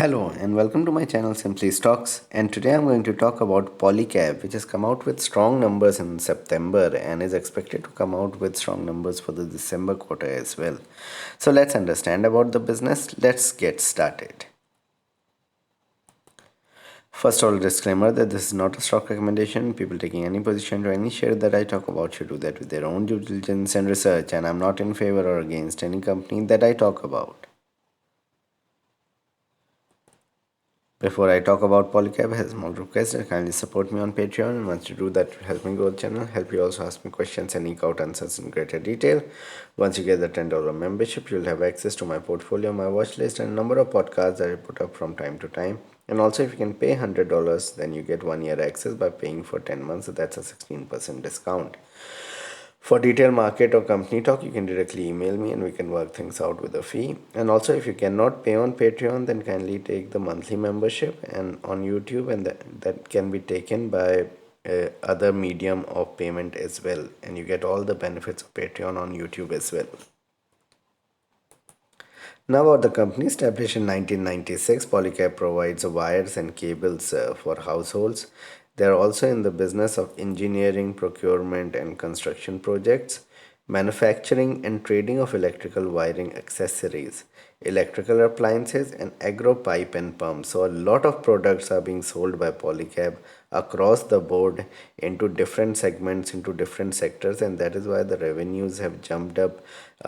Hello and welcome to my channel Simply Stocks, and today I'm going to talk about Polycab, which has come out with strong numbers in September and is expected to come out with strong numbers for the December quarter as well. So let's understand about the business. Let's get started. First of all, disclaimer that this is not a stock recommendation. People taking any position to any share that I talk about should do that with their own due diligence and research, and I'm not in favor or against any company that I talk about. Before I talk about Polycab, I have a small request that kindly support me on Patreon, and once you do that, it will help me grow the channel, help you also ask me questions and eke out answers in greater detail. Once you get the $10 membership, you'll have access to my portfolio, my watch list, and a number of podcasts that I put up from time to time. And also, if you can pay $100, then you get 1 year access by paying for 10 months, so that's a 16% discount. For detailed market or company talk, you can directly email me and we can work things out with a fee. And also, if you cannot pay on Patreon, then kindly take the monthly membership and on YouTube, and that can be taken by other medium of payment as well. And you get all the benefits of Patreon on YouTube as well. Now, about the company established in 1996, Polycab provides wires and cables for households. They are also in the business of engineering, procurement, and construction projects, manufacturing and trading of electrical wiring accessories, electrical appliances, and agro pipe and pumps. So, a lot of products are being sold by Polycab across the board into different segments, into different sectors, and that is why the revenues have jumped up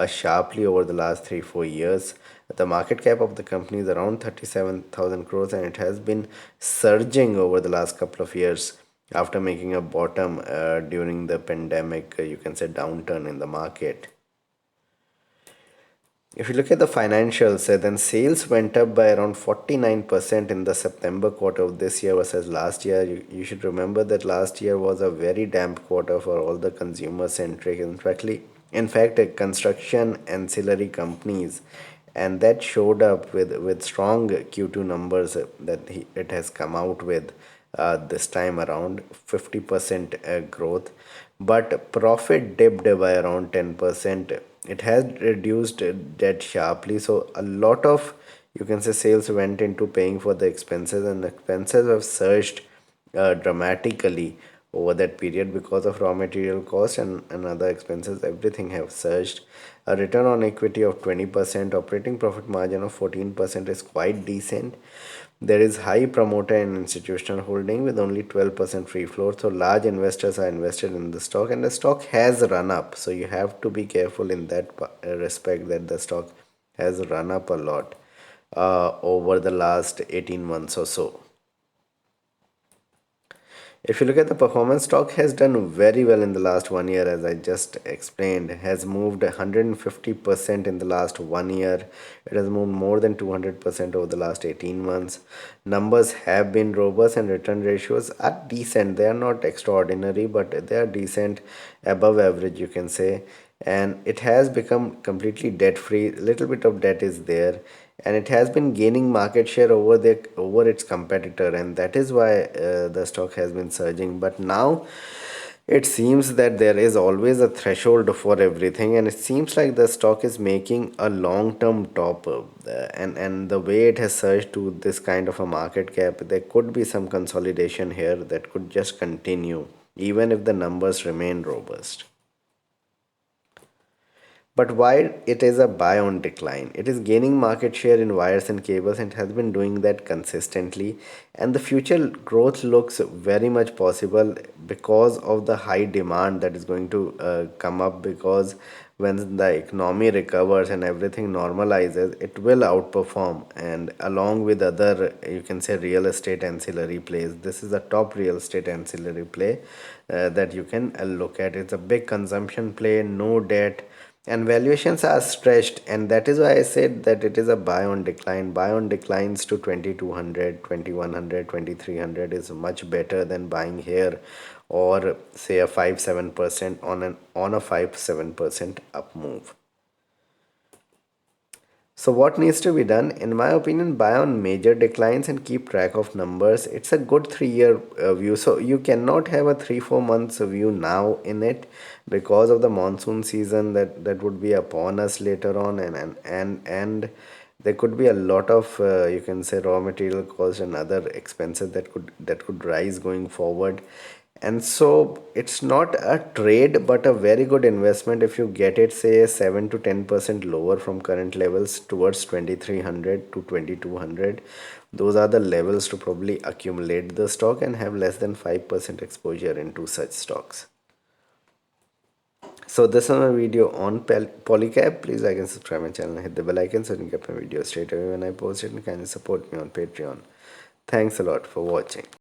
sharply over the last 3 4 years. The market cap of the company is around 37,000 crores, and it has been surging over the last couple of years after making a bottom during the pandemic, you can say downturn in the market. If you look at the financials, then sales went up by around 49% in the September quarter of this year versus last year. You should remember that last year was a very damp quarter for all the consumer centric, in fact, construction ancillary companies, and that showed up with strong Q2 numbers it has come out with this time around 50% growth, but profit dipped by around 10%. It has reduced debt sharply, so a lot of, you can say, sales went into paying for the expenses, and expenses have surged dramatically over that period because of raw material cost and other expenses. Everything have surged. A return on equity of 20%, operating profit margin of 14% is quite decent. There is high promoter and institutional holding with only 12% free float, so large investors are invested in the stock, and the stock has run up, so you have to be careful in that respect, that the stock has run up a lot over the last 18 months or so. If you look at the performance, stock has done very well in the last 1 year, as I just explained, has moved 150% in the last 1 year. It has moved more than 200% over the last 18 months. Numbers have been robust and return ratios are decent. They are not extraordinary, but they are decent, above average, you can say. And it has become completely debt free. A little bit of debt is there, and it has been gaining market share over its competitor, and that is why the stock has been surging. But now it seems that there is always a threshold for everything, and it seems like the stock is making a long term top, and the way it has surged to this kind of a market cap, there could be some consolidation here that could just continue even if the numbers remain robust. But why it is a buy on decline? It is gaining market share in wires and cables, and has been doing that consistently. And the future growth looks very much possible because of the high demand that is going to come up. Because when the economy recovers and everything normalizes, it will outperform. And along with other, you can say, real estate ancillary plays, this is a top real estate ancillary play that you can look at. It's a big consumption play, no debt, and valuations are stretched, and that is why I said that it is a buy on decline. Buy on declines to 2200, 2100, 2300 is much better than buying here, or say a 5 7% on a 5 7% up move. So what needs to be done? In my opinion, buy on major declines and keep track of numbers. It's a good 3 year view. So you cannot have a 3 4 months view now in it because of the monsoon season that would be upon us later on, and there could be a lot of you can say raw material cost and other expenses that could rise going forward. And so it's not a trade but a very good investment if you get it say 7 to 10% lower from current levels towards 2300 to 2200. Those are the levels to probably accumulate the stock and have less than 5% exposure into such stocks. So this is my video on Polycab. Please like and subscribe my channel and hit the bell icon so you can get my videos straight away when I post it, and kindly support me on Patreon. Thanks a lot for watching.